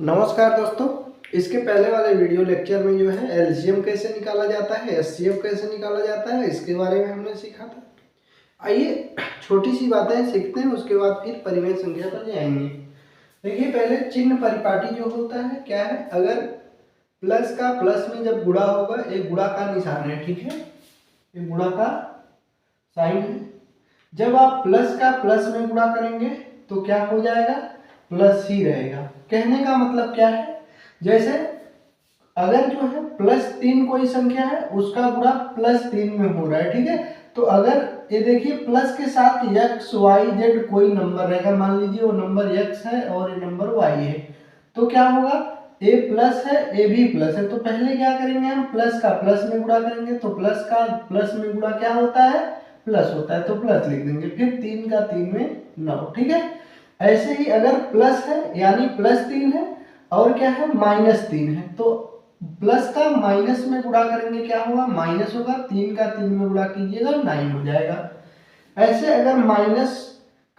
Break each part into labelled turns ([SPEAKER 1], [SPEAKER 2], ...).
[SPEAKER 1] नमस्कार दोस्तों। इसके पहले वाले वीडियो लेक्चर में जो है एलसीएम कैसे निकाला जाता है, एचसीएफ कैसे निकाला जाता है, इसके बारे में हमने सीखा था। आइए छोटी सी बातें सीखते हैं, उसके बाद फिर परिमेय संख्या पर जाएंगे। देखिए पहले चिन्ह परिपाटी जो होता है क्या है, अगर प्लस का प्लस में जब गुणा होगा, एक गुणा का निशान है, ठीक है, ये गुणा का साइन है। जब आप प्लस का प्लस में गुणा करेंगे तो क्या हो जाएगा, प्लस ही रहेगा। कहने का मतलब क्या है, जैसे अगर जो है +3 कोई संख्या है, उसका गुणा +3 में हो रहा है, ठीक है। तो अगर ये देखिए प्लस के साथ x y z कोई नंबर रहेगा, मान लीजिए वो नंबर x है और ये नंबर y है, तो क्या होगा, a प्लस है a भी प्लस है। तो पहले क्या करेंगे, हम प्लस का प्लस में गुणा करेंगे, तो प्लस का प्लस में गुणा क्या होता है, प्लस होता है, तो प्लस लिख देंगे। फिर 3 का 3 में 9, ठीक है। ऐसे ही अगर प्लस है यानी +3 है और क्या है -3 है, तो प्लस का माइनस में गुणा करेंगे, क्या होगा, माइनस होगा। 3 का 3 में गुणा कीजिएगा 9 हो जाएगा। ऐसे अगर माइनस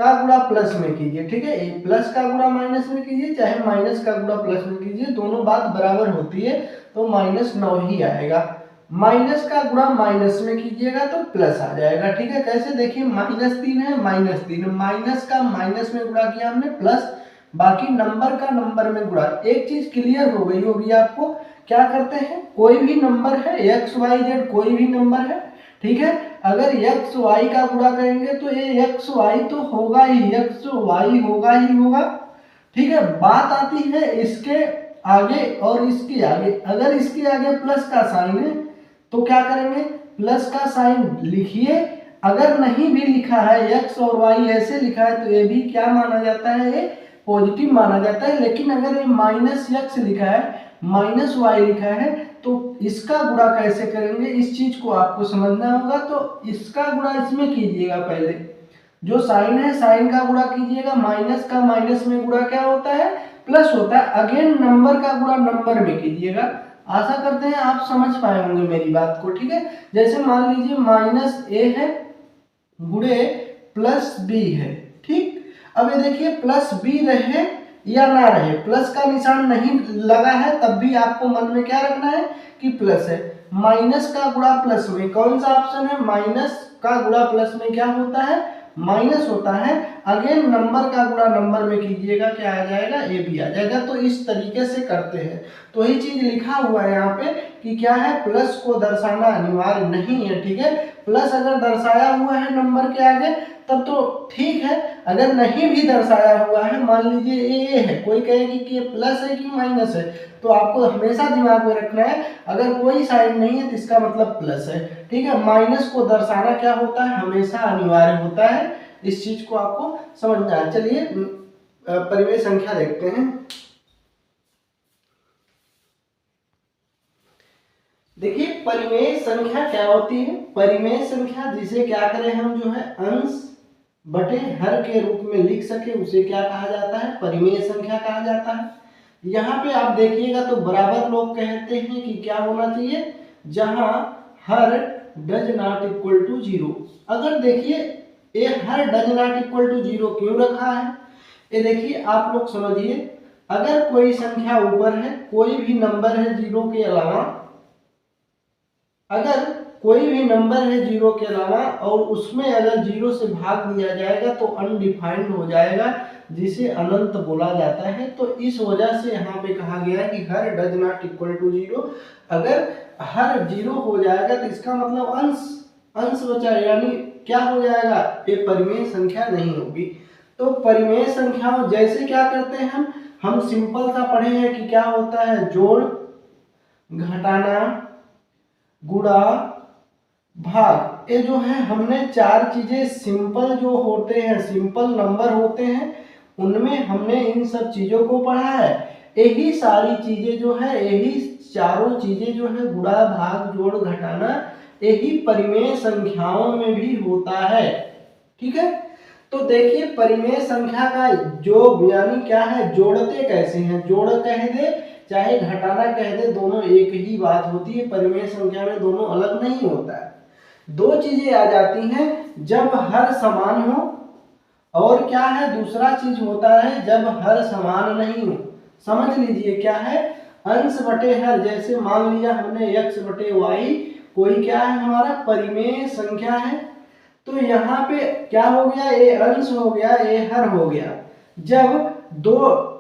[SPEAKER 1] का गुणा प्लस में कीजिए, ठीक है, प्लस का गुणा माइनस में कीजिए चाहे माइनस का गुणा प्लस में कीजिए, दोनों बात बराबर होती है, तो -9 ही आएगा। माइनस का गुणा माइनस में कीजिएगा तो प्लस आ जाएगा, ठीक है। कैसे, देखिए -3 है, -3, माइनस का माइनस में गुणा किया हमने प्लस, बाकी नंबर का नंबर में गुणा। एक चीज क्लियर हो गई होगी आपको, क्या करते हैं, कोई भी नंबर है x y z कोई भी नंबर है, ठीक है, अगर x y का गुणा करेंगे तो ये x y तो होगा ही, x y होगा ही होगा, ठीक है। बात आती है इसके आगे और इसके आगे। अगर इसके आगे प्लस का साइन है तो क्या करेंगे, प्लस का साइन लिखिए। अगर नहीं भी लिखा है, x और y ऐसे लिखा है, तो ये भी क्या माना जाता है, ये पॉजिटिव माना जाता है। लेकिन अगर ये -x लिखा है, -y लिखा है, तो इसका गुणा कैसे करेंगे, इस चीज को आपको समझना होगा। तो इसका गुणा इसमें कीजिएगा, पहले जो साइन है साइन का गुणा कीजिएगा, माइनस का माइनस में गुणा क्या होता है, प्लस होता है। अगेन नंबर का गुणा नंबर में कीजिएगा। आशा करते हैं आप समझ पाए होंगे मेरी बात को, ठीक है। जैसे मान लीजिए -a है गुणे +b है, ठीक। अब ये देखिए +b रहे या ना रहे, प्लस का निशान नहीं लगा है, तब भी आपको मन में क्या रखना है कि प्लस है। माइनस का गुणा प्लस में, कौन सा ऑप्शन है, माइनस का गुणा प्लस में क्या होता है, माइनस होता है। अगेन नंबर का गुणा नंबर में कीजिएगा, क्या आ जाएगा, ए भी आ जाएगा। तो इस तरीके से करते हैं। तो ही चीज लिखा हुआ है यहाँ पे कि क्या है, प्लस को दर्शाना अनिवार्य नहीं है, ठीक है। प्लस अगर दर्शाया हुआ है नंबर के आगे तब तो ठीक है, अगर नहीं भी दर्शाया हुआ है, मान लीजिए ये है, कोई कहेगी कि ये प्लस है कि माइनस है, तो आपको हमेशा दिमाग में रखना है, अगर कोई साइन नहीं है तो इसका मतलब प्लस है, ठीक है। माइनस को दर्शाना क्या होता है, हमेशा अनिवार्य होता है। इस चीज को आपको समझना है। चलिए परिमेय संख्या देखते हैं। देखिए परिमेय संख्या क्या होती है, परिमेय संख्या जिसे क्या करें हम, जो है अंश बटे हर के रूप में लिख सके, उसे क्या कहा जाता है, परिमेय संख्या कहा जाता है। यहाँ पे आप देखिएगा तो बराबर लोग कहते हैं कि क्या होना चाहिए, जहां हर डज नॉट इक्वल टू 0। अगर देखिए ये हर डज नॉट इक्वल टू 0 क्यों रखा है, ये देखिए आप लोग समझिए। अगर कोई संख्या ऊपर है, कोई भी नंबर है 0 के अलावा, अगर कोई भी नंबर है 0 के अलावा और उसमें अगर 0 से भाग दिया जाएगा तो अनडिफाइंड हो जाएगा, जिसे अनंत बोला जाता है। तो इस वजह से यहाँ पे कहा गया है कि हर डज नॉट इक्वल टू 0। अगर हर 0 हो जाएगा तो इसका मतलब अंश बचा, यानी क्या हो जाएगा, ये परिमेय संख्या नहीं होगी। तो परिमेय संख्याओं जैसे क्या करते हैं हम सिंपल सा पढ़े हैं कि क्या होता है, जोड़, घटाना, गुणा, भाग। ये जो है हमने 4 चीजें सिंपल जो होते हैं, सिंपल नंबर होते हैं, उनमें हमने इन सब चीजों को पढ़ा है। यही सारी चीजें जो है, यही चारों चीजें जो है, गुणा, भाग, जोड़, घटाना, यही परिमेय संख्याओं में भी होता है, ठीक है। तो देखिए परिमेय संख्या का जो यानी क्या है, जोड़ते कैसे हैं, जोड़ कह दे चाहे घटाना कह दे, दोनों एक ही बात होती है। परिमेय संख्या में दोनों अलग नहीं होता है। दो चीजें आ जाती हैं, जब हर समान हो, और क्या है दूसरा चीज होता है जब हर समान नहीं हो। समझ लीजिए क्या है, अंश बटे हर। जैसे मान लिया हमने x बटे वाई कोई क्या है हमारा परिमेय संख्या है, तो यहाँ पे क्या हो गया, ए अंश हो गया, ए हर हो गया। जब दो,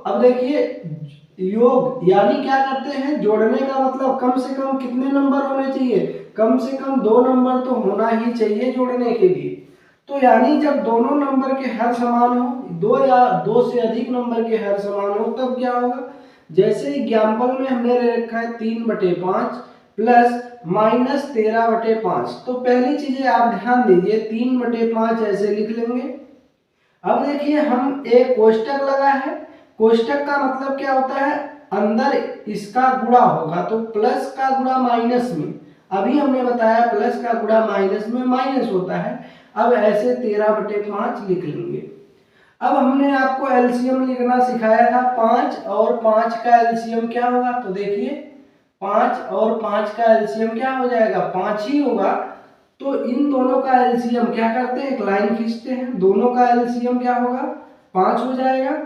[SPEAKER 1] अब देखिए योग यानी क्या करते हैं, जोड़ने का मतलब कम से कम कितने नंबर होने चाहिए, कम से कम 2 नंबर तो होना ही चाहिए जोड़ने के लिए। तो यानी जब दोनों नंबर के हर समान हो, 2 या 2 से अधिक नंबर के हर समान हो, तब क्या होगा, जैसे एग्जाम्पल में हमने ले रखा है 3/5 प्लस -13/5। तो पहली चीजें आप ध्यान दीजिए, 3/5 ऐसे लिख लेंगे। अब देखिए हम एक कोष्टक लगा है, कोष्टक का मतलब क्या होता है, अंदर इसका गुणा होगा, तो प्लस का गुणा माइनस में, अभी हमने बताया प्लस का गुणा माइनस में माइनस होता है। अब ऐसे 13/5 लिख लेंगे। अब हमने आपको एलसीएम लिखना सिखाया था, 5 और 5 का एलसीएम क्या होगा, तो देखिए 5 और 5 का एलसीएम क्या हो जाएगा, 5 ही होगा। तो इन दोनों का एलसीएम क्या करते हैं, एक लाइन खींचते हैं, दोनों का एलसीएम क्या होगा, 5 हो जाएगा।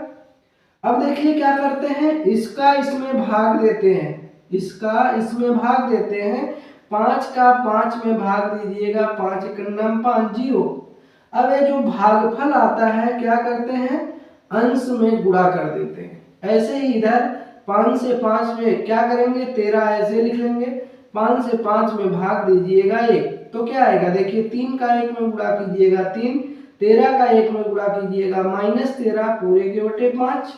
[SPEAKER 1] अब देखिए क्या करते हैं, इसका इसमें भाग देते हैं, इसका इसमें भाग देते हैं, 5 का 5 में भाग दीजिएगा, 5 एकम 5 0। अब ये जो भागफल आता है क्या करते हैं, अंश में गुणा कर देते हैं। ऐसे ही इधर 5 से 5 में क्या करेंगे, 13 ऐसे लिख लेंगे, 5 से 5 में भाग दीजिएगा 1, तो क्या आएगा, देखिए 3 का 1 में गुणा कीजिएगा 3, 13 का 1 में गुणा कीजिएगा -13 पूरे के बटे 5।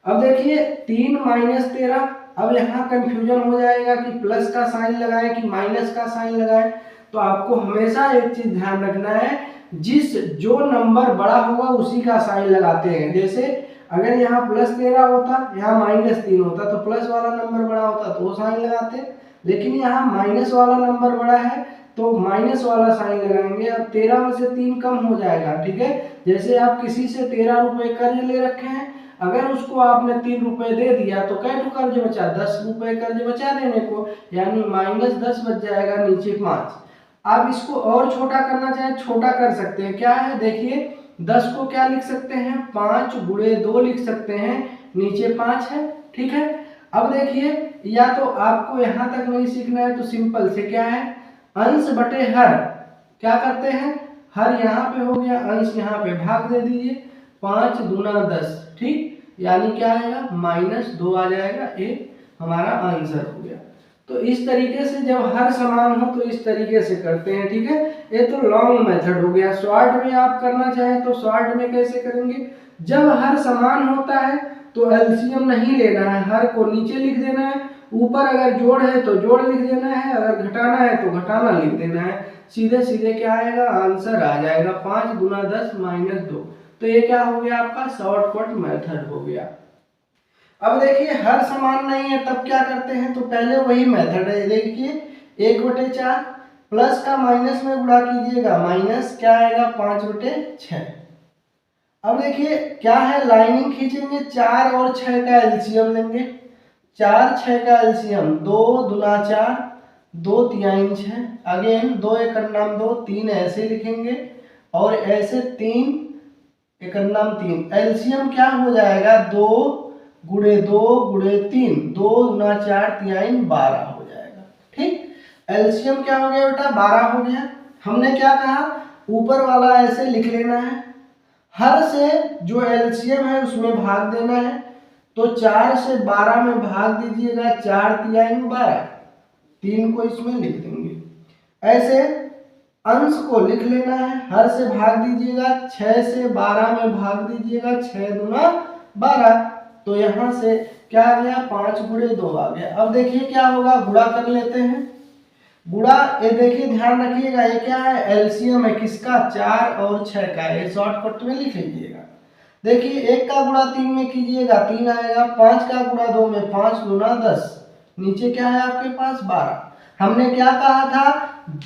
[SPEAKER 1] अब देखिए 3 -13, अब यहाँ कंफ्यूजन हो जाएगा कि प्लस का साइन लगाए कि माइनस का साइन लगाए। तो आपको हमेशा एक चीज ध्यान रखना है, जो नंबर बड़ा होगा उसी का साइन लगाते हैं। जैसे अगर यहाँ +13 होता, यहाँ -3 होता, तो प्लस वाला नंबर बड़ा होता तो वो साइन लगाते, लेकिन यहाँ माइनस वाला नंबर बड़ा है तो माइनस वाला साइन लगाएंगे। अब 13 में से 3 कम हो जाएगा, ठीक है। जैसे आप किसी से 13 रुपए कर्ज ले रखे हैं, अगर उसको आपने 3 रुपए दे दिया तो कै कर्ज बचा, 10 रुपए कर्ज बचा देने को, यानी -10 बच जाएगा, नीचे 5। आप इसको और छोटा करना चाहे छोटा कर सकते हैं, क्या है देखिए 10 को क्या लिख सकते हैं, 5 गुणे 2 लिख सकते हैं, नीचे 5 है, ठीक है। अब देखिए या तो आपको यहाँ तक नहीं सीखना है तो सिंपल से क्या है, अंश बटे हर, क्या करते हैं, हर यहाँ पे हो गया, अंश यहाँ पे भाग दे दीजिए, 5 दूना 10, ठीक, यानी क्या आएगा -2 आ जाएगा, ये हमारा आंसर हो गया। तो इस तरीके से जब हर समान हो तो इस तरीके से करते हैं, ठीक है। ये तो लॉन्ग मेथड हो गया। शॉर्ट में आप करना चाहें तो शॉर्ट में कैसे करेंगे, जब हर समान होता है तो एलसीएम नहीं लेना है, हर को नीचे लिख देना है, ऊपर अगर जोड़ है तो जोड़ लिख देना है, अगर घटाना है तो घटाना लिख देना है, सीधे सीधे क्या आएगा, आंसर आ जाएगा 5 दूना 10 -2। तो ये क्या हो गया, आपका शॉर्टकट मेथड हो गया। अब देखिए हर समान नहीं है तब क्या करते हैं, तो पहले वही मेथड है, देखिए 1/4 प्लस का माइनस में गुणा कीजिएगा, माइनस क्या आएगा 5/6। अब देखिए क्या है, लाइनिंग खींचेंगे, 4 और 6 का एलसीएम लेंगे, 4 6 का एलसीएम 2 दूना 4, 2 तिहाई 6, अगेन 2 एकम 2, 3 ऐसे लिखेंगे, और ऐसे 3 एकम 3, एलसीएम क्या हो जाएगा, 2 गुणे 2 गुणे 3, 2 दूना 4 तिहाई 12 हो जाएगा, ठीक। एलसीएम क्या हो गया बेटा, 12 हो गया। हमने क्या कहा, ऊपर वाला ऐसे लिख लेना है, हर से जो एलसीएम है उसमें भाग देना है, तो 4 से 12 में भाग दीजिएगा, 4 तिहाई 12, 3 को इसमें लिख देंगे। ऐसे अंश को लिख लेना है, हर से भाग दीजिएगा, 6 से 12 में भाग दीजिएगा, 6 दूना 12, तो यहाँ से क्या आ गया, 5 गुणे 2 आ गया। अब देखिए क्या होगा, गुणा कर लेते हैं, गुणा, ये देखिए ध्यान रखिएगा, ये क्या है, एलसीएम है किसका, 4 और 6 का, ये शॉर्टकट में लिख लीजिएगा। देखिए 1 का गुणा 3 में कीजिएगा, 3 आएगा, 5 का गुणा 2 में, 5 दूना 10, नीचे क्या है आपके पास 12। हमने क्या कहा था,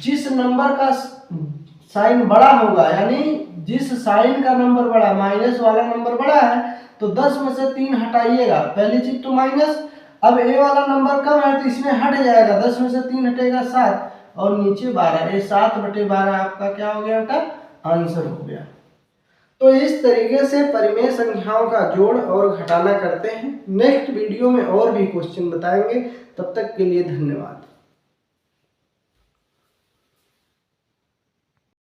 [SPEAKER 1] जिस नंबर का साइन बड़ा होगा, यानी जिस साइन का नंबर बड़ा, माइनस वाला नंबर बड़ा है, तो 10 में से 3 हटाइएगा, पहली चीज तो माइनस। अब ए वाला नंबर कम है तो इसमें हट जाएगा, 10 में से 3 हटेगा 7, और नीचे 12, ये 7/12 आपका क्या हो गया बेटा, आंसर हो गया। तो इस तरीके से परिमेय संख्याओं का जोड़ और घटाना करते हैं। नेक्स्ट वीडियो में और भी क्वेश्चन बताएंगे। तब तक के लिए धन्यवाद।